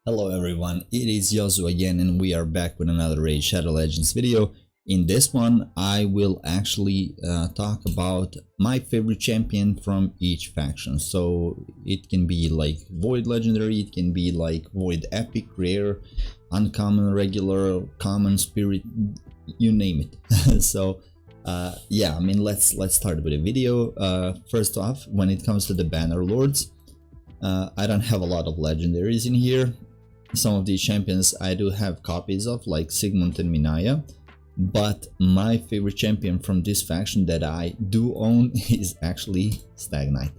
Hello everyone, it is Yozu again and we are back with another Raid Shadow Legends video. In this one I will actually talk about my favorite champion from each faction. So it can be like Void Legendary, it can be like Void Epic, Rare, Uncommon, Regular, Common, Spirit, you name it. So yeah, I mean let's start with the video. First off, when it comes to the Banner Lords, I don't have a lot of legendaries in here. Some of these champions I do have copies of, like Sigmund and Minaya, but my favorite champion from this faction that I do own is actually Stag Knight.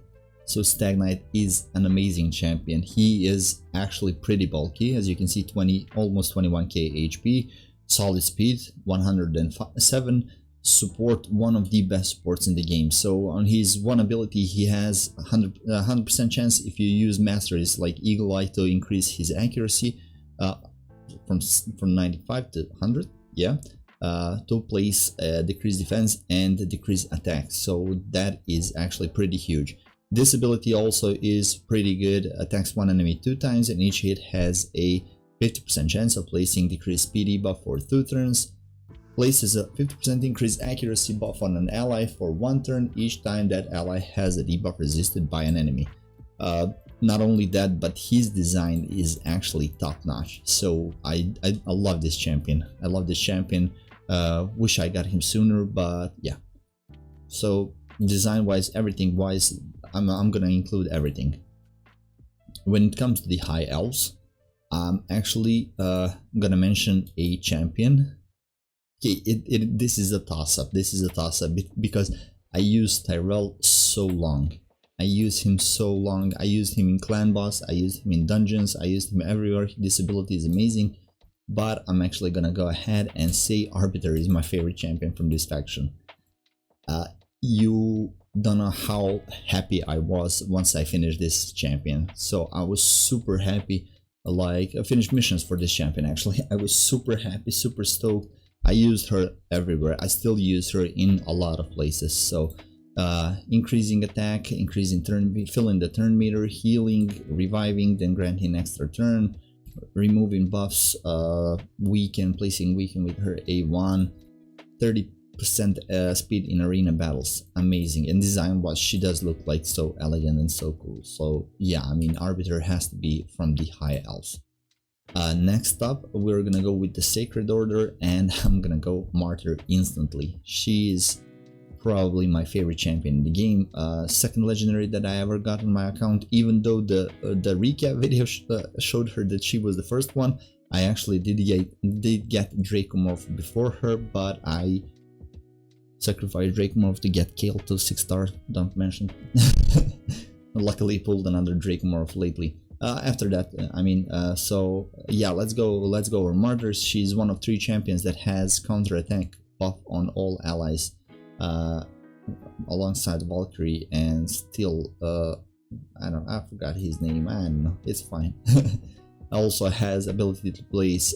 So Stag Knight is an amazing champion. He is actually pretty bulky, as you can see, almost 21k HP, solid speed 107, support, one of the best supports in the game. So on his one ability he has 100% chance, if you use masteries like Eagle Eye, to increase his accuracy from 95 to 100, yeah, to place decrease defense and decrease attack. So that is actually pretty huge. This ability also is pretty good, attacks one enemy 2 times and each hit has a 50% chance of placing decreased speed debuff for 2 turns. Places a 50% increased accuracy buff on an ally for 1 turn each time that ally has a debuff resisted by an enemy. Not only that, but his design is actually top notch. So I love this champion. I love this champion. Wish I got him sooner, but yeah. So design wise, everything wise, I'm gonna include everything. When it comes to the high elves, I'm actually gonna mention a champion. Okay, this is a toss-up. This is a toss-up because I used Tyrell so long. I used him so long. I used him in clan boss, I used him in dungeons, I used him everywhere. This ability is amazing, but I'm actually gonna go ahead and say Arbiter is my favorite champion from this faction. You don't know how happy I was once I finished this champion. So I was super happy. Like, I finished missions for this champion actually. I was super happy, super stoked. I used her everywhere. I still use her in a lot of places. So increasing attack, increasing turn, filling the turn meter, healing, reviving, then granting extra turn, removing buffs, weaken, placing weaken with her A1, 30% speed in arena battles. Amazing. And design wise, she does look like so elegant and so cool. So yeah, I mean, Arbiter has to be from the high elves. Next up, we're gonna go with the Sacred Order, and I'm gonna go Martyr instantly. She is probably my favorite champion in the game. Second legendary that I ever got on my account, even though the recap video showed her that she was the first one. I actually did get Dracomorph before her, but I sacrificed Dracomorph to get Kale to 6-star, don't mention. Luckily pulled another Dracomorph lately. After that, I mean, so yeah, let's go over Martyrs. She's one of 3 champions that has counter-attack buff on all allies, alongside Valkyrie, and still, I forgot his name, I don't know, it's fine. Also has ability to place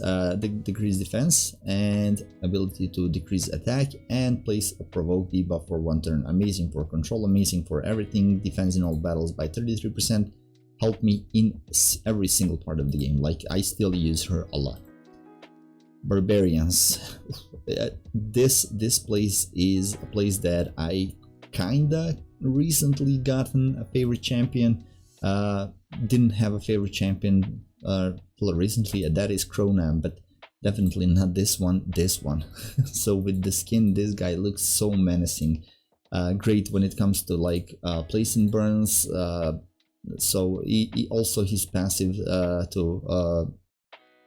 decrease defense and ability to decrease attack and place a provoke debuff for 1 turn. Amazing for control, amazing for everything. Defense in all battles by 33%. Help me in every single part of the game. Like, I still use her a lot. Barbarians. This place is a place that I kinda recently gotten a favorite champion. Didn't have a favorite champion recently, that is Cronam, but definitely not this one. So with the skin, this guy looks so menacing. Great when it comes to like placing burns. So he also, his passive to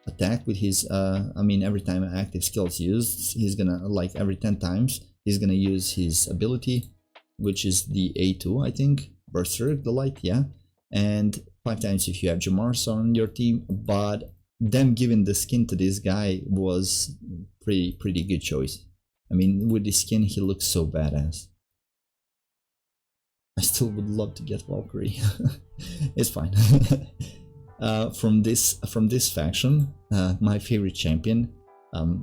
attack with his I mean, every time an active skill is used, he's gonna, like, every 10 times he's gonna use his ability, which is the A2, I think, Berserk the Light, yeah, and 5 times if you have Jamars on your team. But them giving the skin to this guy was pretty good choice. I mean, with the skin he looks so badass. I still would love to get Valkyrie. It's fine. From this faction, my favorite champion.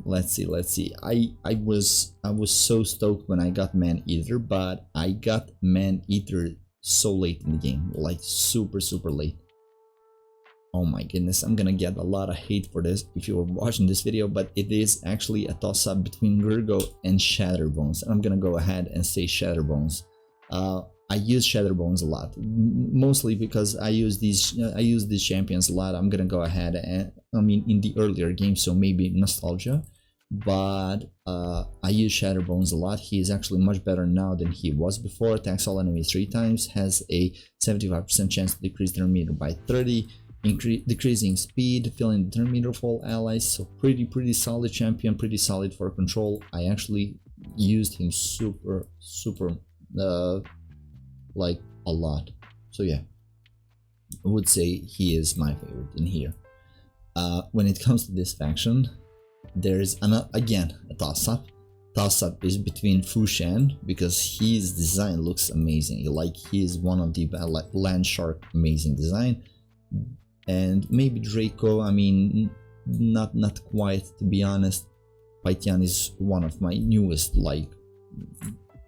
Let's see. I was so stoked when I got Man Eater, but I got Man Eater so late in the game, like super late. Oh my goodness, I'm gonna get a lot of hate for this if you were watching this video, but it is actually a toss-up between Virgo and Shatterbones. And I'm gonna go ahead and say Shatterbones. I use Shatterbones a lot, mostly because I use these champions a lot. I'm gonna go ahead and, I mean, in the earlier games, so maybe nostalgia, but I use Shatterbones a lot. He is actually much better now than he was before. Attacks all enemies 3 times, has a 75% chance to decrease their meter by 30, decreasing speed, filling the turn meter of all allies. So pretty solid champion, pretty solid for control. I actually used him super like a lot. So yeah, I would say he is my favorite in here. When it comes to this faction, there's again a toss-up. Toss-up is between Fu Shan, because his design looks amazing. Like, he is one of the land shark, amazing design. And maybe Draco, I mean, not quite, to be honest. Paitian is one of my newest, like,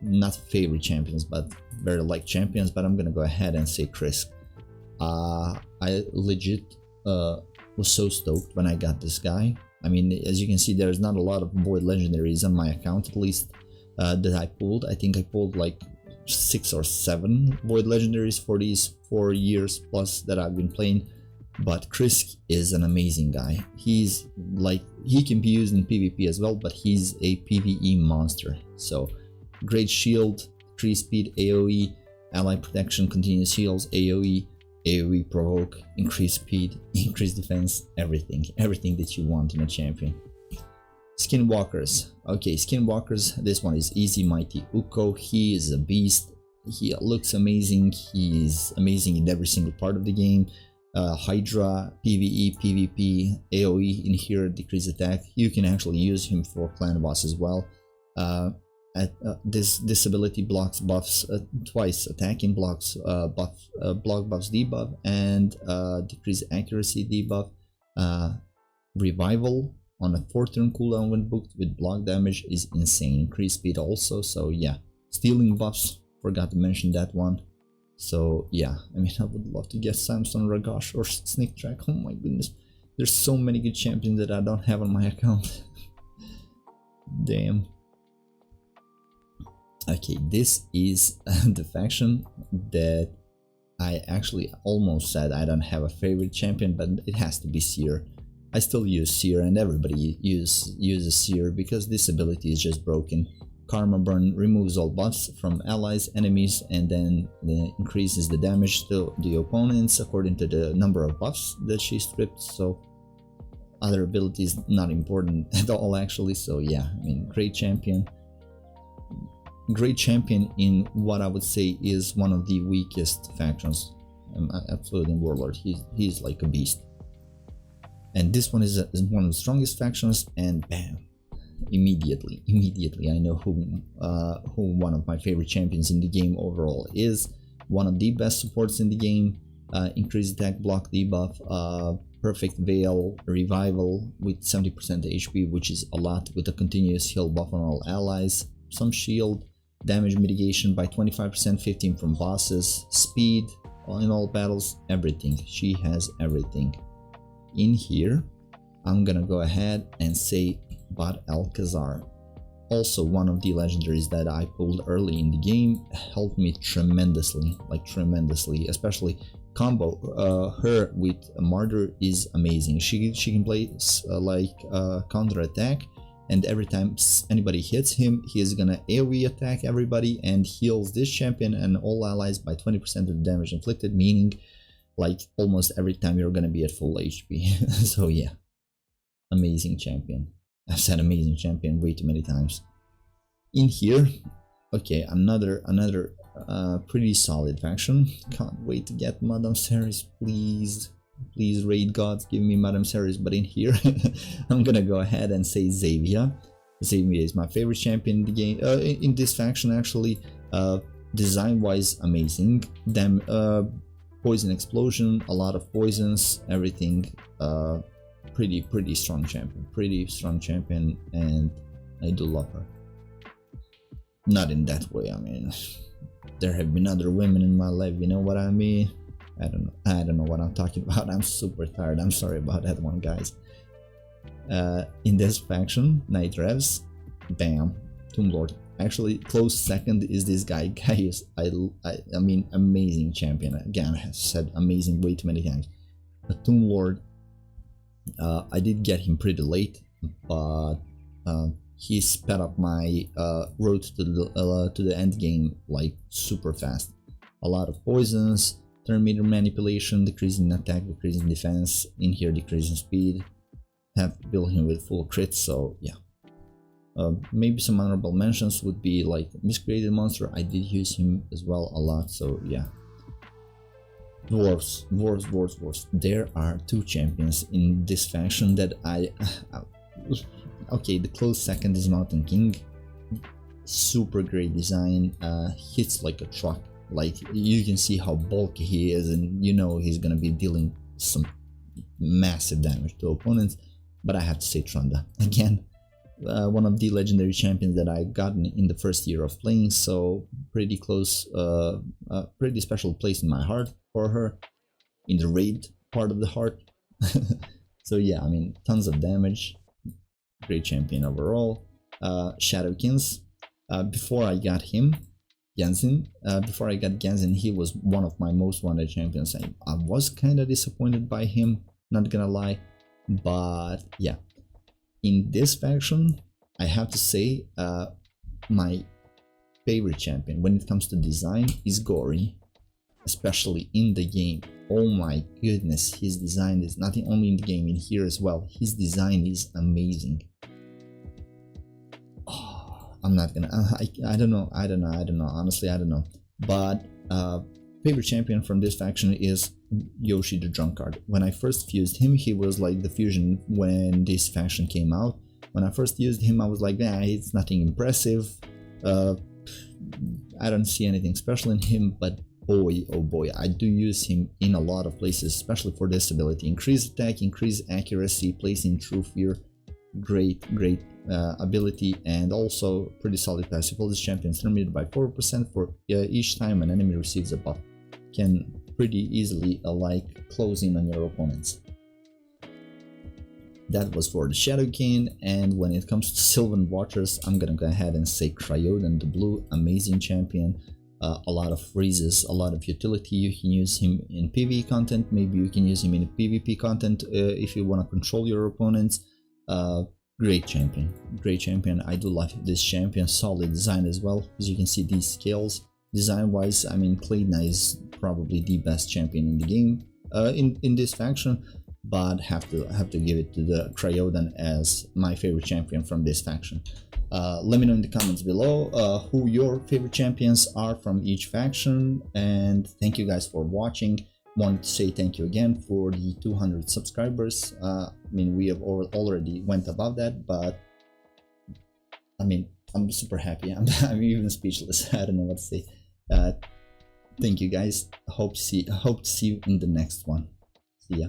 not favorite champions, but very like champions. But I'm gonna go ahead and say Krisk. I legit was so stoked when I got this guy. I mean, as you can see, there's not a lot of void legendaries on my account, at least, that I pulled. I think I pulled like 6 or 7 void legendaries for these 4 years plus that I've been playing. But Krisk is an amazing guy. He's like, he can be used in PvP as well, but he's a PvE monster. So great shield, increased speed, AoE, ally protection, continuous heals, AoE, AoE provoke, increased speed, increased defense, everything that you want in a champion. Skinwalkers. Okay, Skinwalkers, this one is easy. Mighty Ukko, he is a beast. He looks amazing. He is amazing in every single part of the game. Hydra, PvE, PvP, AoE in here, decrease attack. You can actually use him for clan boss as well. This ability blocks buffs twice, attacking blocks block buffs debuff, and decrease accuracy debuff. Revival on a 4-turn cooldown when booked with block damage is insane. Increased speed also, so yeah. Stealing buffs, forgot to mention that one. So yeah, I mean, I would love to get Samson, Ragash, or Sneak Track. Oh my goodness, there's so many good champions that I don't have on my account. Damn. Okay, this is the faction that I actually almost said I don't have a favorite champion, but it has to be Seer. I still use Seer, and everybody uses Seer because this ability is just broken. Karma Burn removes all buffs from allies, enemies, and then increases the damage to the opponents according to the number of buffs that she stripped. So other abilities not important at all, actually. So yeah, I mean, great champion. Great champion in what I would say is one of the weakest factions, absolutely, in Warlord. He's like a beast. And this one is one of the strongest factions, and bam. Immediately I know who one of my favorite champions in the game overall is. One of the best supports in the game. Increased attack, block debuff, perfect veil, revival with 70% HP, which is a lot, with a continuous heal buff on all allies, some shield, damage mitigation by 25%, 15 from bosses, speed in all battles, everything. She has everything. In here, I'm gonna go ahead and say Bad Alcazar. Also one of the legendaries that I pulled early in the game, helped me tremendously, especially combo. Her with Martyr is amazing. She can play counter attack, and every time anybody hits him, he is gonna AoE attack everybody and heals this champion and all allies by 20% of the damage inflicted, meaning like almost every time you're gonna be at full HP. So yeah, amazing champion. I've said amazing champion way too many times. In here, okay, another pretty solid faction. Can't wait to get Madame Ceres, please raid gods, give me Madame Ceres. But in here, I'm gonna go ahead and say Xavia. Xavia is my favorite champion in the game, in this faction actually. Design wise, amazing. Poison explosion, a lot of poisons, everything. Pretty strong champion, and I do love her. Not in that way, I mean, there have been other women in my life, you know what I mean? I don't know what I'm talking about. I'm super tired. I'm sorry about that one, guys. In this faction, Night Revs, bam, Tomb Lord. Actually, close second is this guy. Gaius. I mean, amazing champion. Again, I have said amazing way too many times. But Tomb Lord, I did get him pretty late, but he sped up my road to the end game like super fast. A lot of poisons, turn meter manipulation, decreasing attack, decreasing defense, in here decreasing speed. Have to build him with full crits, so yeah. Maybe some honorable mentions would be like Miscreated Monster. I did use him as well a lot, so yeah. Dwarves. There are two champions in this faction that okay, the close second is Mountain King. Super great design, hits like a truck. Like, you can see how bulky he is, and you know he's gonna be dealing some massive damage to opponents. But I have to say Trunda again, one of the legendary champions that I gotten in the first year of playing, so pretty close, pretty special place in my heart for her, in the raid part of the heart. So yeah, I mean, tons of damage, great champion overall. Shadowkins, before I got him, Gensin, he was one of my most wanted champions. I was kind of disappointed by him, not gonna lie, but yeah. In this faction, I have to say, my favorite champion when it comes to design is Gory, especially in the game. Oh my goodness, his design is not only in the game, in here as well. His design is amazing. Oh, I'm not gonna, I don't know, honestly, I don't know. But favorite champion from this faction is Yoshi the Drunkard. When I first fused him, he was like the fusion when this faction came out. When I first used him, I was like, nah, it's nothing impressive. I don't see anything special in him, but boy, oh boy, I do use him in a lot of places, especially for this ability. Increase attack, increase accuracy, placing True Fear. Great ability, and also pretty solid passive. All these champions limited by 4% for each time an enemy receives a buff. Can pretty easily like close in on your opponents. That was for the Shadow King, and when it comes to Sylvan Watchers, I'm gonna go ahead and say Cryodan the Blue, amazing champion. A lot of freezes, a lot of utility. You can use him in PvE content, maybe you can use him in PvP content if you want to control your opponents. Great champion. I do love this champion. Solid design as well. As you can see, these scales, design wise, I mean, Kleidna is probably the best champion in the game, in this faction, but have to give it to the Cryodan as my favorite champion from this faction. Let me know in the comments below who your favorite champions are from each faction, and thank you guys for watching. Wanted to say thank you again for the 200 subscribers. I mean, we have already went above that, but I mean, I'm super happy. I'm even speechless. I don't know what to say. Thank you guys. Hope to see you in the next one. See ya.